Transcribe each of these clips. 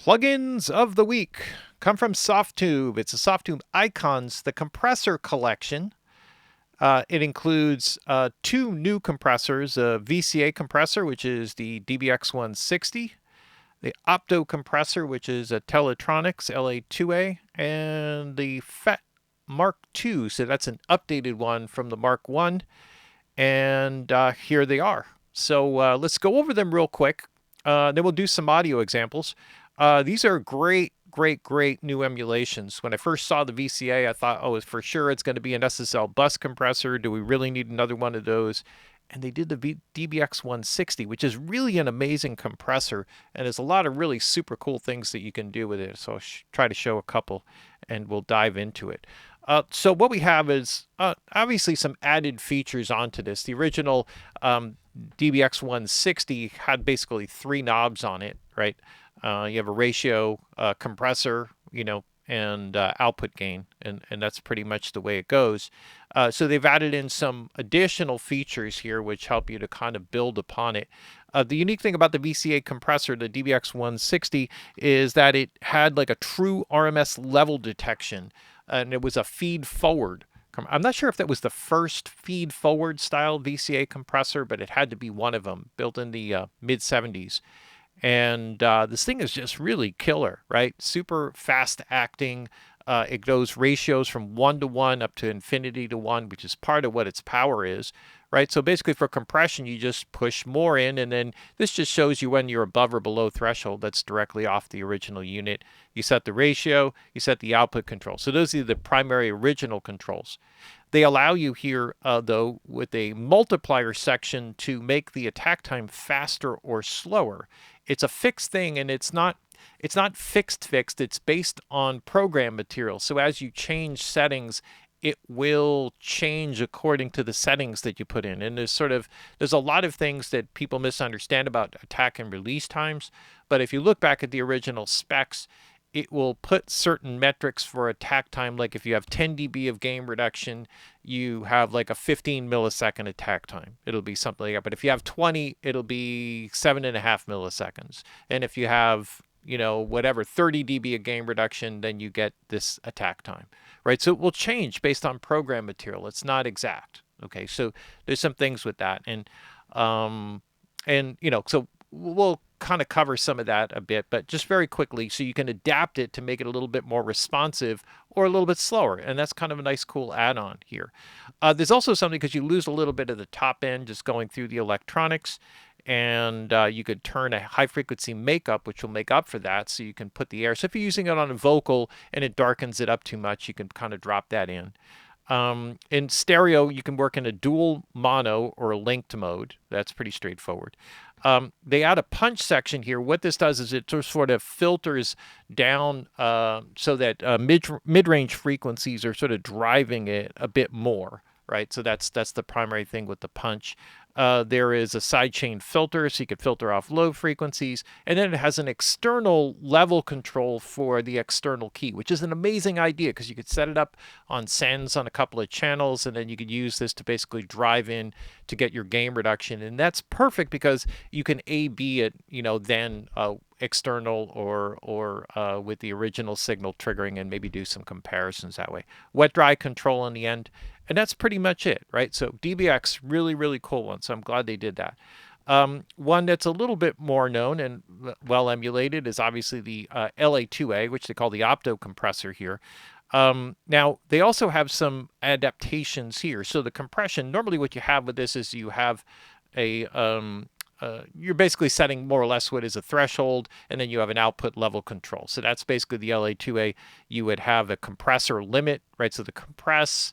Plugins of the week come from Softube. It's a Softube Icons, the compressor collection. It includes two new compressors, a VCA compressor, which is the DBX160, the Opto compressor, which is a Teletronics LA2A, and the FET Mark II. So that's an updated one from the Mark I. And here they are. So let's go over them real quick. Then we'll do some audio examples. These are great new emulations. When I first saw the VCA, I thought, oh, for sure it's going to be an SSL bus compressor. Do we really need another one of those? And they did the DBX160, which is really an amazing compressor, and there's a lot of really super cool things that you can do with it. So I'll try to show a couple, and we'll dive into it. So what we have is obviously some added features onto this. The original DBX160 had basically three knobs on it, right? You have a ratio, compressor, and output gain, and that's pretty much the way it goes. So they've added in some additional features here which help you to kind of build upon it. The unique thing about the VCA compressor, the DBX160, is that it had like a true RMS level detection, and it was a feed forward. I'm not sure if that was the first feed forward style VCA compressor, but it had to be one of them, built in the mid 70s. And this thing is just really killer, right? Super fast acting. It goes ratios from 1 to 1 up to infinity to 1, which is part of what its power is, right? So basically for compression, you just push more in, and then this just shows you when you're above or below threshold. That's directly off the original unit. You set the ratio, you set the output control. So those are the primary original controls. They allow you here, though, with a multiplier section to make the attack time faster or slower. It's a fixed thing, and it's not fixed. It's based on program material. So as you change settings, it will change according to the settings that you put in. And there's a lot of things that people misunderstand about attack and release times. But if you look back at the original specs, it will put certain metrics for attack time. Like if you have 10 dB of gain reduction, you have like a 15 millisecond attack time. It'll be something like that. But if you have 20, it'll be 7.5 milliseconds. And if you have, 30 dB of gain reduction, then you get this attack time, right? So it will change based on program material. It's not exact. Okay, so there's some things with that. So we'll kind of cover some of that a bit, but just very quickly, so you can adapt it to make it a little bit more responsive or a little bit slower, and that's kind of a nice cool add-on here. There's also something, because you lose a little bit of the top end just going through the electronics, and you could turn a high frequency makeup, which will make up for that, so you can put the air. So if you're using it on a vocal and it darkens it up too much, you can kind of drop that in. In stereo, you can work in a dual mono or a linked mode. That's pretty straightforward. They add a punch section here. What this does is it sort of filters down so that mid-range frequencies are sort of driving it a bit more, right? So that's the primary thing with the punch. There is a sidechain filter, so you could filter off low frequencies. And then it has an external level control for the external key, which is an amazing idea because you could set it up on sends on a couple of channels, and then you could use this to basically drive in to get your gain reduction. And that's perfect because you can A/B it, then external or with the original signal triggering, and maybe do some comparisons that way. Wet dry control in the end. And that's pretty much it, right? So DBX, really cool one. So I'm glad they did that. One that's a little bit more known and well emulated is obviously the LA2A, which they call the Opto compressor here. Now, they also have some adaptations here. So the compression, normally what you have with this is you have a... you're basically setting more or less what is a threshold, and then you have an output level control. So that's basically the LA2A. You would have a compressor limit, right? So the compress...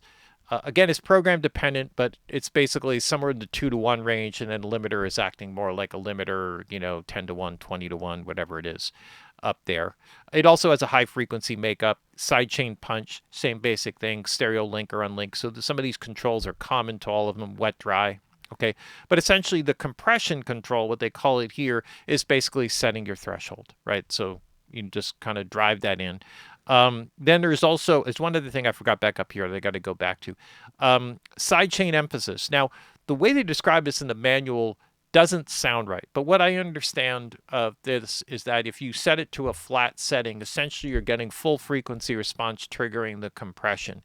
again, it's program dependent, but it's basically somewhere in the 2 to 1 range, and then the limiter is acting more like a limiter, 10 to 1, 20 to 1, whatever it is up there. It also has a high frequency makeup, sidechain punch, same basic thing, stereo link or unlink. So some of these controls are common to all of them, wet, dry. Okay, but essentially the compression control, what they call it here, is basically setting your threshold, right? So you just kind of drive that in. Then there's also, it's one other thing I forgot back up here that I got to go back to, sidechain emphasis. Now, the way they describe this in the manual doesn't sound right. But what I understand of this is that if you set it to a flat setting, essentially you're getting full frequency response triggering the compression.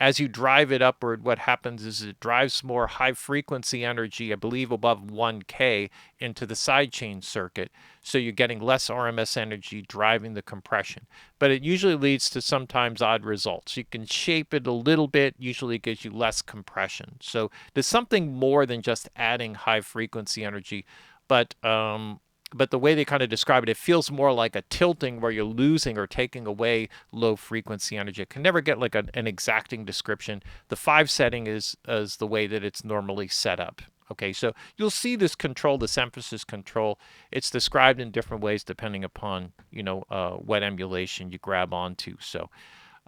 As you drive it upward, what happens is it drives more high frequency energy, I believe above 1K, into the sidechain circuit. So you're getting less RMS energy driving the compression. But it usually leads to sometimes odd results. You can shape it a little bit, usually it gives you less compression. So there's something more than just adding high frequency energy. But the way they kind of describe it, it feels more like a tilting where you're losing or taking away low frequency energy. It can never get like an exacting description. The 5 setting is the way that it's normally set up. Okay, so you'll see this control, this emphasis control. It's described in different ways depending upon, what emulation you grab onto. So,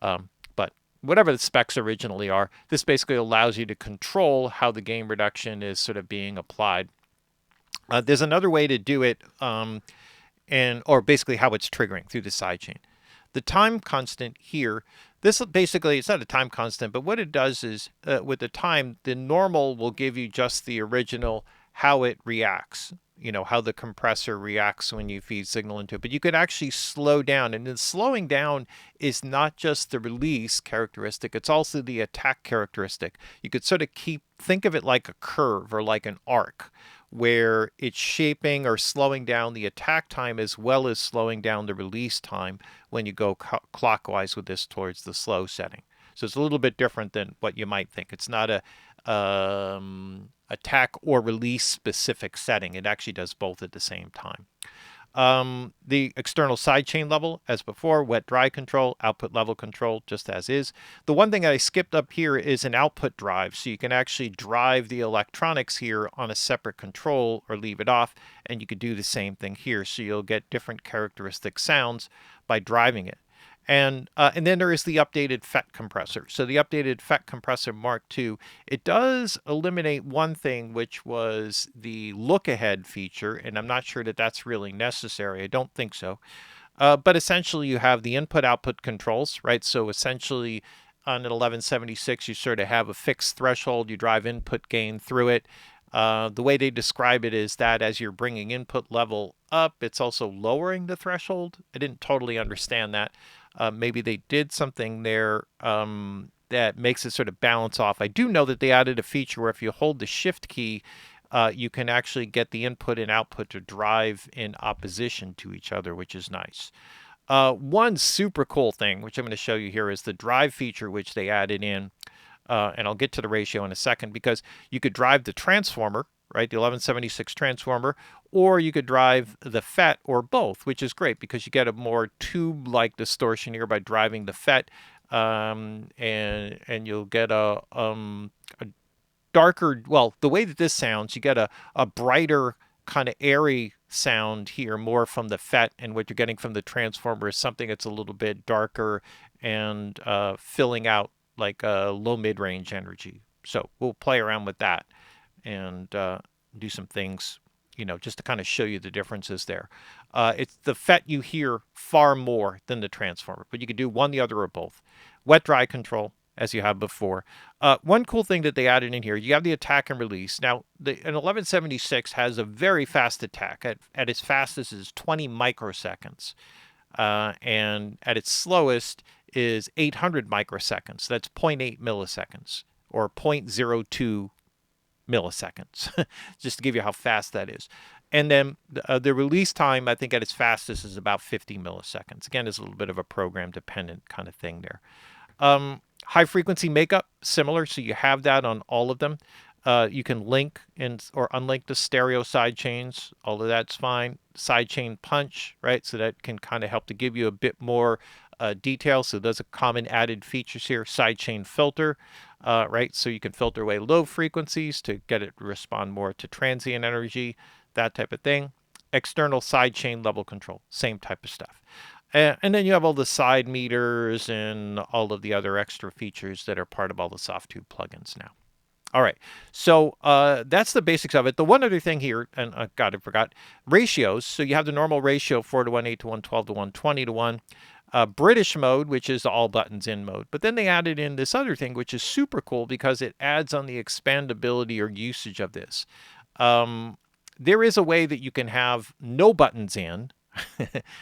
but whatever the specs originally are, this basically allows you to control how the gain reduction is sort of being applied. There's another way to do it, or basically how it's triggering through the sidechain. The time constant here, this basically, it's not a time constant, but what it does is with the time, the normal will give you just the original, how it reacts, how the compressor reacts when you feed signal into it. But you could actually slow down, and the slowing down is not just the release characteristic, it's also the attack characteristic. You could sort of think of it like a curve or like an arc, where it's shaping or slowing down the attack time as well as slowing down the release time when you go clockwise with this towards the slow setting. So it's a little bit different than what you might think. It's not a attack or release specific setting. It actually does both at the same time. The external sidechain level, as before, wet dry control, output level control, just as is. The one thing I skipped up here is an output drive. So you can actually drive the electronics here on a separate control or leave it off, and you could do the same thing here. So you'll get different characteristic sounds by driving it. And then there is the updated FET compressor. So the updated FET compressor Mark II, it does eliminate one thing, which was the look ahead feature. And I'm not sure that that's really necessary. I don't think so. But essentially you have the input output controls, right? So essentially on an 1176, you sort of have a fixed threshold. You drive input gain through it. The way they describe it is that as you're bringing input level up, it's also lowering the threshold. I didn't totally understand that. Maybe they did something there that makes it sort of balance off. I do know that they added a feature where if you hold the shift key, you can actually get the input and output to drive in opposition to each other, which is nice. One super cool thing, which I'm going to show you here, is the drive feature, which they added in. And I'll get to the ratio in a second, because you could drive the transformer, right, the 1176 transformer, or you could drive the FET, or both, which is great because you get a more tube-like distortion here by driving the FET, and you'll get a darker, well, the way that this sounds, you get a brighter kind of airy sound here, more from the FET, and what you're getting from the transformer is something that's a little bit darker and filling out like a low mid-range energy. So we'll play around with that and do some things, just to kind of show you the differences there. It's the FET you hear far more than the transformer, but you could do one, the other, or both. Wet dry control, as you have before. One cool thing that they added in here, you have the attack and release. Now, an 1176 has a very fast attack. At its fastest is 20 microseconds. And at its slowest is 800 microseconds. That's 0.8 milliseconds, or 0.02 milliseconds, just to give you how fast that is. And then the release time, I think at its fastest, is about 50 milliseconds. Again, there's a little bit of a program dependent kind of thing there. High frequency makeup, similar, so you have that on all of them. You can link or unlink the stereo side chains. All of that's fine. Sidechain punch, right? So that can kind of help to give you a bit more detail. So there's a common added features here. Sidechain filter, right? So you can filter away low frequencies to get it to respond more to transient energy, that type of thing. External sidechain level control, same type of stuff. And then you have all the side meters and all of the other extra features that are part of all the Softube plugins now. All right, so that's the basics of it. The one other thing here, and God, I forgot, ratios. So you have the normal ratio, 4:1, 8:1, 12:1, 20:1. British mode, which is the all buttons in mode. But then they added in this other thing, which is super cool because it adds on the expandability or usage of this. there is a way that you can have no buttons in,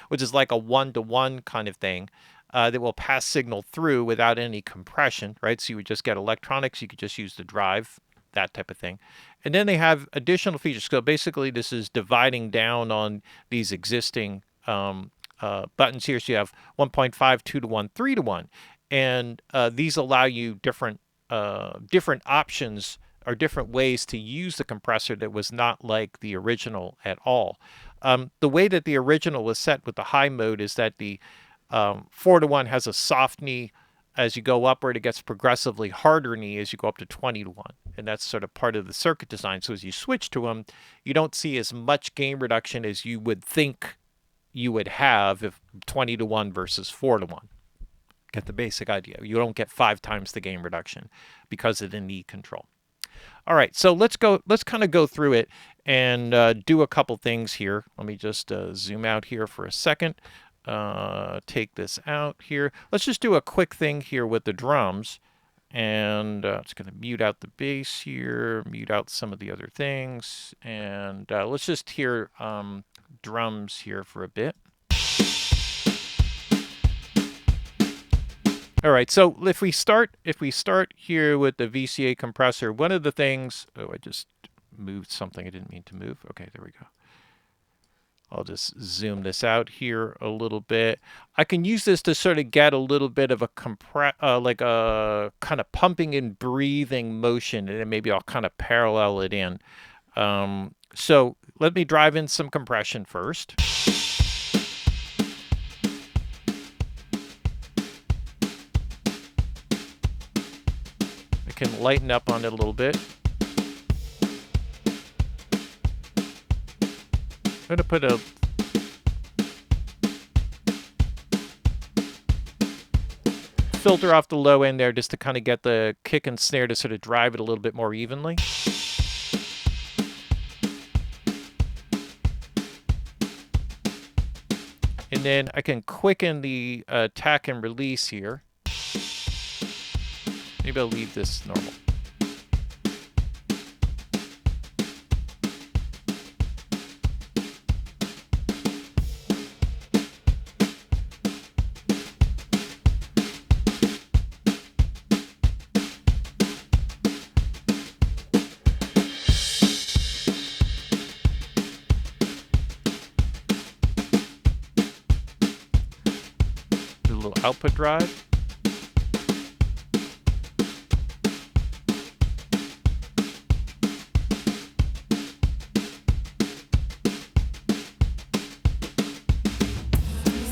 which is like a one-to-one kind of thing, that will pass signal through without any compression, right? So you would just get electronics. You could just use the drive, that type of thing. And then they have additional features. So basically, this is dividing down on these existing buttons here. So you have 1.5, 2 to 1, 3 to 1. And these allow you different options or different ways to use the compressor that was not like the original at all. The way that the original was set with the high mode is that the 4 to 1 has a soft knee. As you go upward, it gets progressively harder knee as you go up to 20 to 1. And that's sort of part of the circuit design. So as you switch to them, you don't see as much gain reduction as you would think you would have if 20 to 1 versus 4 to 1. Get the basic idea. You don't get 5 times the gain reduction because of the knee control. All right, so let's kind of go through it and do a couple things here. Let me just zoom out here for a second. Take this out here. Let's just do a quick thing here with the drums. And it's going to mute out the bass here, mute out some of the other things. And let's just hear drums here for a bit. All right, so if we start here with the VCA compressor, one of the things, oh, I just moved something I didn't mean to move. Okay, there we go. I'll just zoom this out here a little bit. I can use this to sort of get a little bit of a like a kind of pumping and breathing motion, and then maybe I'll kind of parallel it in. So let me drive in some compression first. I can lighten up on it a little bit. I'm going to put a filter off the low end there just to kind of get the kick and snare to sort of drive it a little bit more evenly. And then I can quicken the attack and release here. Maybe I'll leave this normal. Output drive.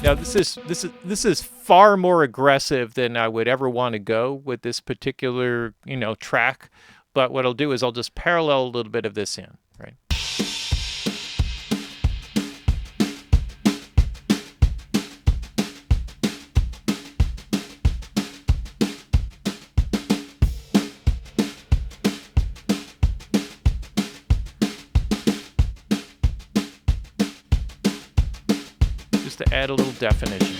Now this is far more aggressive than I would ever want to go with this particular, track. But what I'll do is I'll just parallel a little bit of this in, right? To add a little definition.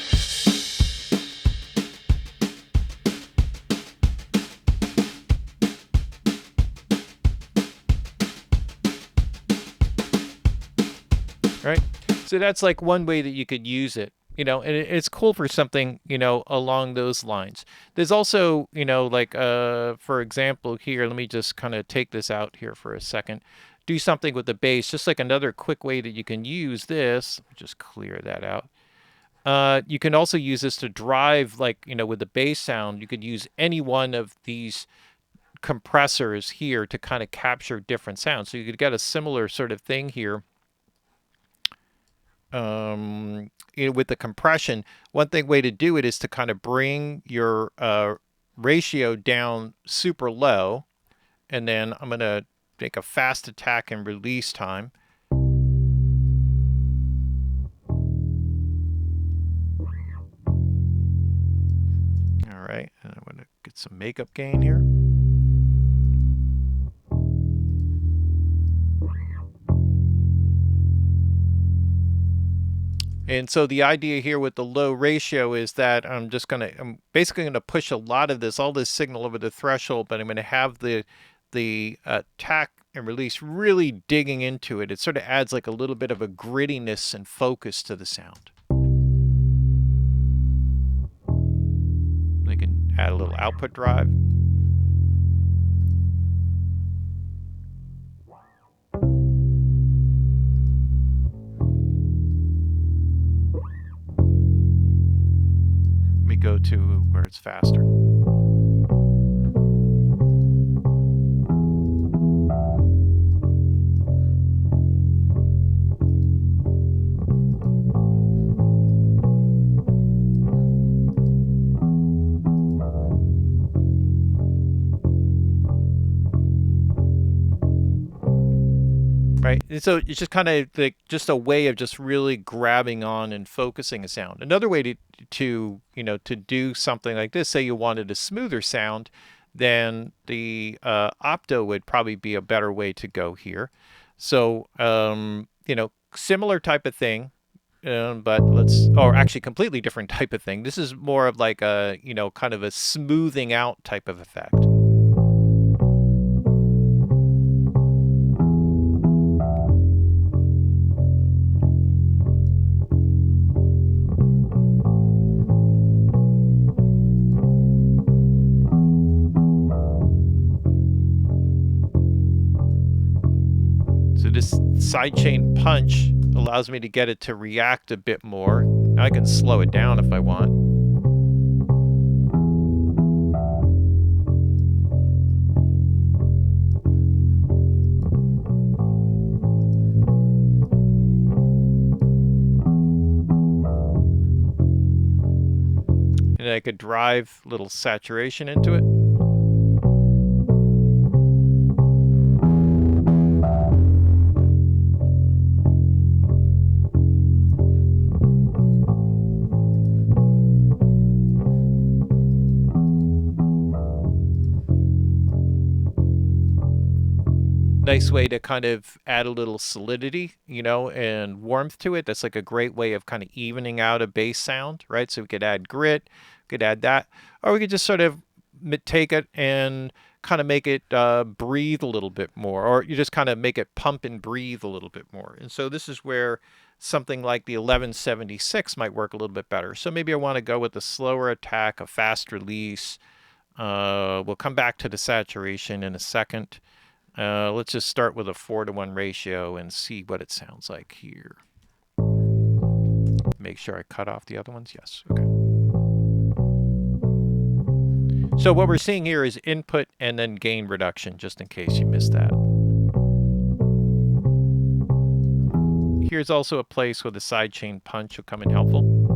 Right? So that's like one way that you could use it, and it's cool for something, along those lines. There's also, like, for example here, let me just kind of take this out here for a second. Do something with the bass, just like another quick way that you can use this. Just clear that out. You can also use this to drive, like, with the bass sound. You could use any one of these compressors here to kind of capture different sounds. So you could get a similar sort of thing here. With the compression, one way to do it is to kind of bring your ratio down super low, and then I'm going to make a fast attack and release time. All right, and I'm going to get some makeup gain here. And so the idea here with the low ratio is that I'm basically going to push a lot of all this signal over the threshold, but I'm going to have the attack and release, really digging into it, it sort of adds like a little bit of a grittiness and focus to the sound. I can add a little output drive. Let me go to where it's faster. Right, and so it's just kind of like just a way of just really grabbing on and focusing a sound. Another way to do something like this, say you wanted a smoother sound, then the Opto would probably be a better way to go here. So similar type of thing, but or actually completely different type of thing. This is more of like a kind of a smoothing out type of effect. This sidechain punch allows me to get it to react a bit more. I can slow it down if I want. And I could drive a little saturation into it. Nice way to kind of add a little solidity, and warmth to it. That's like a great way of kind of evening out a bass sound, right? So we could add grit, we could add that, or we could just sort of take it and kind of make it breathe a little bit more, or you just kind of make it pump and breathe a little bit more. And so this is where something like the 1176 might work a little bit better. So maybe I want to go with a slower attack, a fast release. We'll come back to the saturation in a second. Let's just start with a 4:1 ratio and see what it sounds like here. Make sure I cut off the other ones. Yes. Okay. So what we're seeing here is input and then gain reduction, just in case you missed that. Here's also a place where the sidechain punch will come in helpful.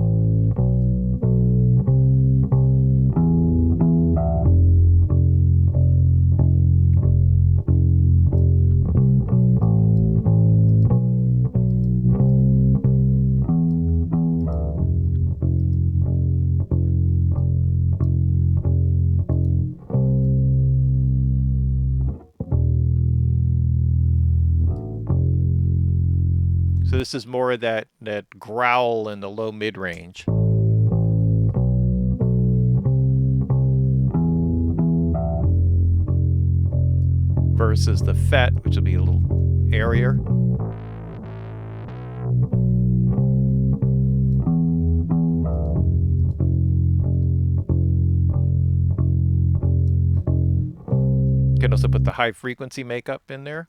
So this is more of that growl in the low mid range. Versus the FET, which will be a little airier. You can also put the high frequency makeup in there.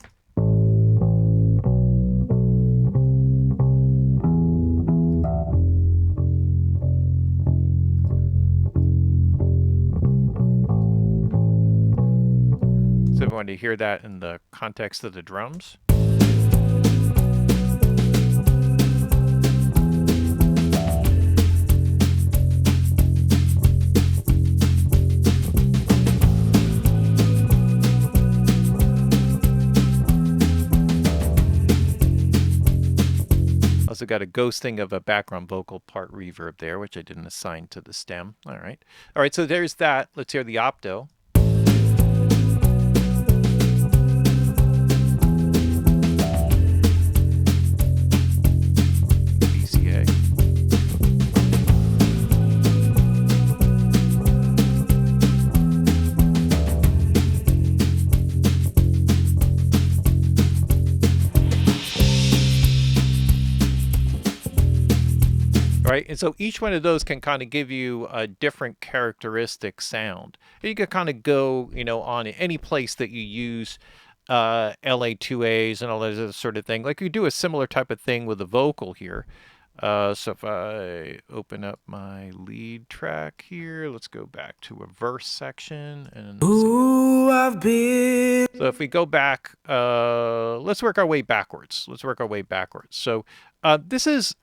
So I wanted to hear that in the context of the drums. Also got a ghosting of a background vocal part reverb there, which I didn't assign to the stem. All right, so there's that. Let's hear the Opto. right? And so each one of those can kind of give you a different characteristic sound. And you can kind of go, on any place that you use LA2As and all that other sort of thing. Like you do a similar type of thing with the vocal here. So if I open up my lead track here, let's go back to a verse section. And Ooh, I've been. So if we go back, let's work our way backwards. So this is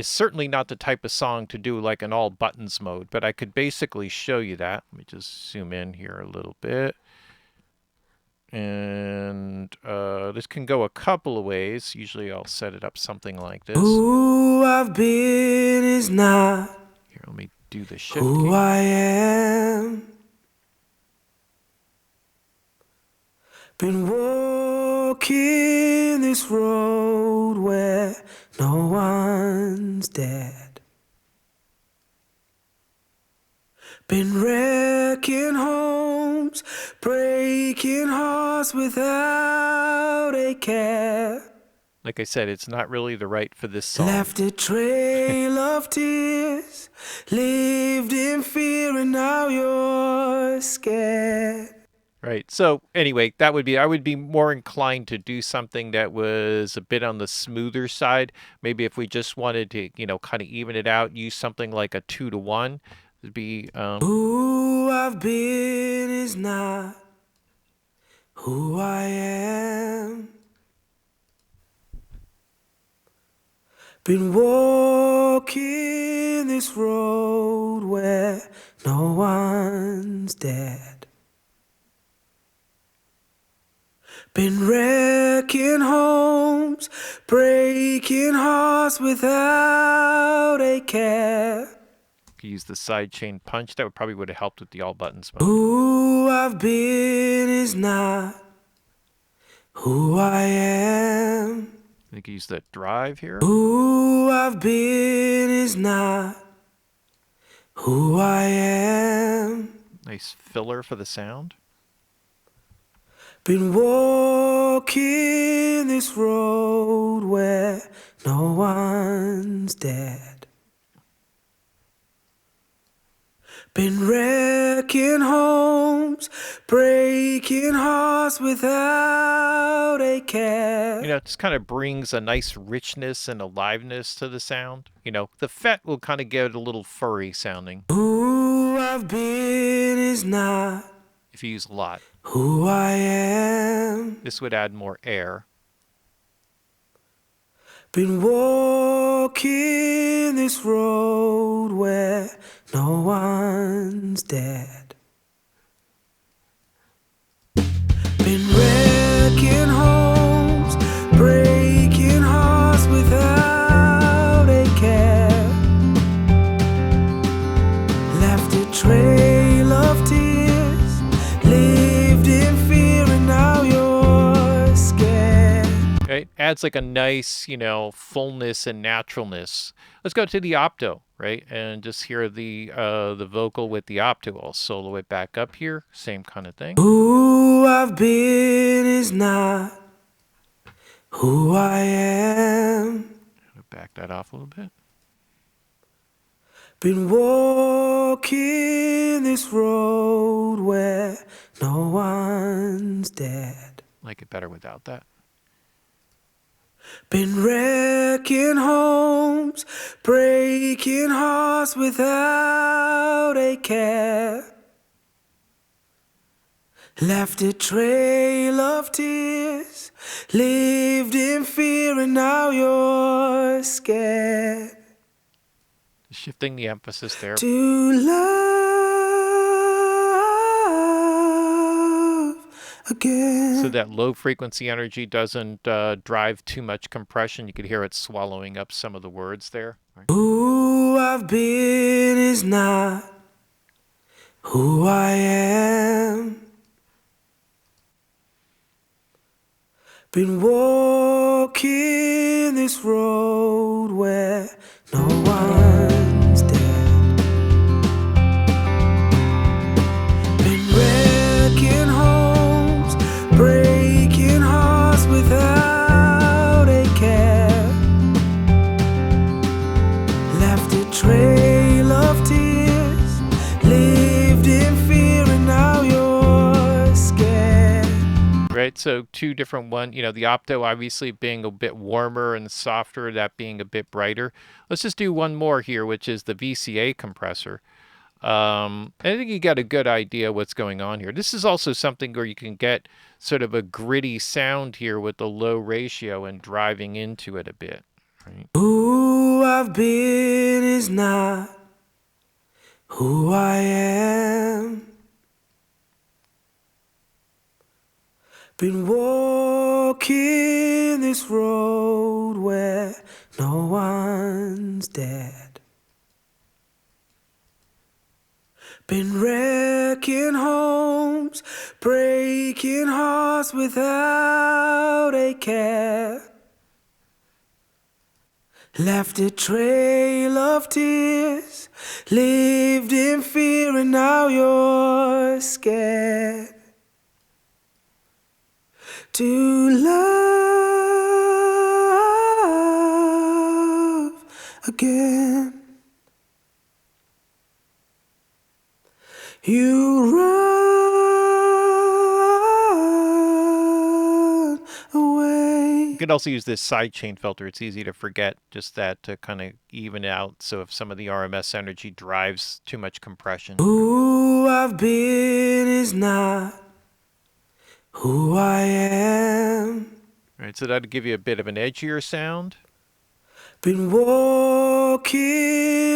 certainly not the type of song to do like an all buttons mode, but I could basically show you that. Let me just zoom in here a little bit. And this can go a couple of ways. Usually I'll set it up something like this. Who I've been is not Here, let me do the shift who key. I am. Been walking this road where no one's dead. Been wrecking homes, breaking hearts without a care. Like I said, it's not really the right for this song. Left a trail of tears, lived in fear, and now you're scared. Right. So anyway, I would be more inclined to do something that was a bit on the smoother side. Maybe if we just wanted to, kind of even it out, use something like a 2-to-1. It'd be Who I've been is not who I am. Been walking this road where no one's dead. Been wrecking homes, breaking hearts without a care. use the sidechain punch. That probably would have helped with the all buttons mode. Who I've been is not who I am. I think use the drive here. Who I've been is not who I am. Nice filler for the sound. Been walking this road where no one's dead. Been wrecking homes, breaking hearts without a care. It just kind of brings a nice richness and aliveness to the sound. The FET will kind of get a little furry sounding. Who I've been is not if you use a lot. Who I am. This would add more air. Been walking this road where no one's dead. Been wrecking homes, breaking hearts without a care. Left a trail of tears, lived in fear, and now you're scared. Right? Adds like a nice, fullness and naturalness. Let's go to the Opto, right? And just hear the vocal with the Opto. I'll solo it back up here. Same kind of thing. Who I've been is not who I am. Back that off a little bit. Been walking this road where no one's dead. Like it better without that. Been wrecking homes, breaking hearts without a care. Left a trail of tears, lived in fear, and now you're scared. Shifting the emphasis there. To love again. So that low frequency energy doesn't drive too much compression. You could hear it swallowing up some of the words there. Right? Who I've been is not who I am. Been walking this road where no one's dead. Been wrecking homes, breaking hearts without a care. a trail of tears, lived in fear and now you're scared. Right, so two different one, the Opto obviously being a bit warmer and softer, that being a bit brighter. Let's just do one more here, which is the VCA compressor. I think you got a good idea what's going on here. This is also something where you can get sort of a gritty sound here with the low ratio and driving into it a bit. Right? Who I've been is not who I am. Been walking this road where no one's dead. Been wrecking homes, breaking hearts without a care. Left a trail of tears, lived in fear and now you're scared. To love again. You run away. You could also use this sidechain filter. It's easy to forget just that to kind of even out. So if some of the RMS energy drives too much compression. Who I've been is not who I am. Right, so that'd give you a bit of an edgier sound. Been walking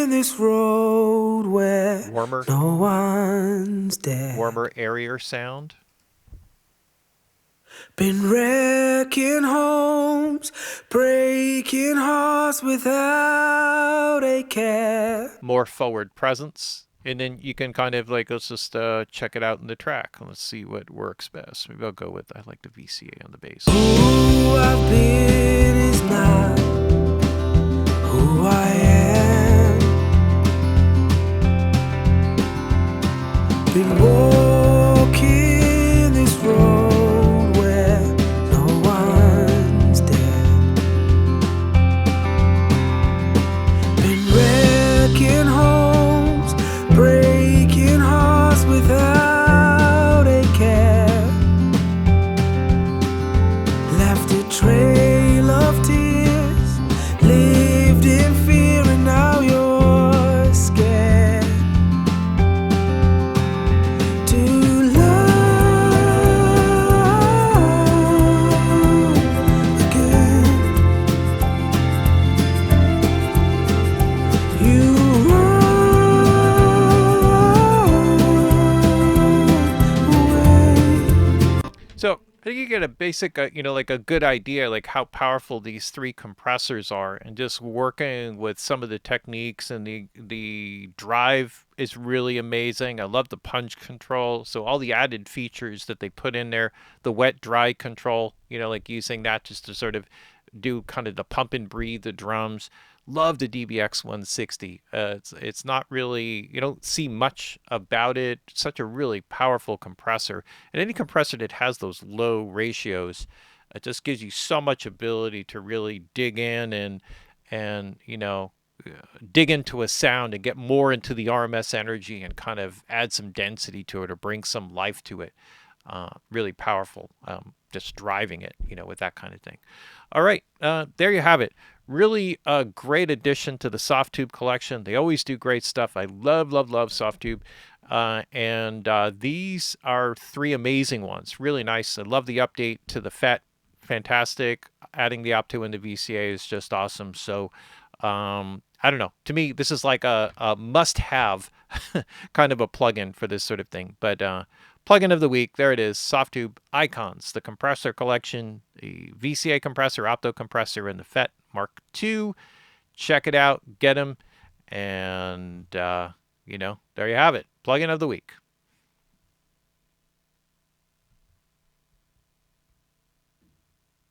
this road where Warmer. no one's dead. Warmer, airier sound. Been wrecking homes, breaking hearts without a care. More forward presence. And then you can kind of let's just check it out in the track. Let's see what works best. Maybe I'll go with, I like the VCA on the bass. Who I've been is not who I am. Been walking this road where no one's dead. Been wrecking homes, breaking hearts without a care. Left a trail of tears, lived in fear and now you're scared. To love again. You run away. So I think you get a basic, like a good idea, like how powerful these three compressors are, and just working with some of the techniques and the drive is really amazing. I love the punch control. So all the added features that they put in there, the wet dry control, like using that just to sort of do kind of the pump and breathe the drums. Love the DBX 160. It's not really, you don't see much about it. Such a really powerful compressor, and any compressor that has those low ratios, it just gives you so much ability to really dig in and dig into a sound and get more into the RMS energy and kind of add some density to it or bring some life to it. Really powerful. Just driving it, with that kind of thing. All right, there you have it. Really a great addition to the Softube collection. They always do great stuff. I love, love, love Softube. And these are three amazing ones. Really nice. I love the update to the FET. Fantastic. Adding the Opto into VCA is just awesome. So I don't know. To me, this is like a must-have kind of a plugin for this sort of thing. But plugin of the week, there it is. Softube Icons, the compressor collection, the VCA compressor, Opto compressor, and the FET Mark II. Check it out. Get them. And, there you have it. Plugin of the week.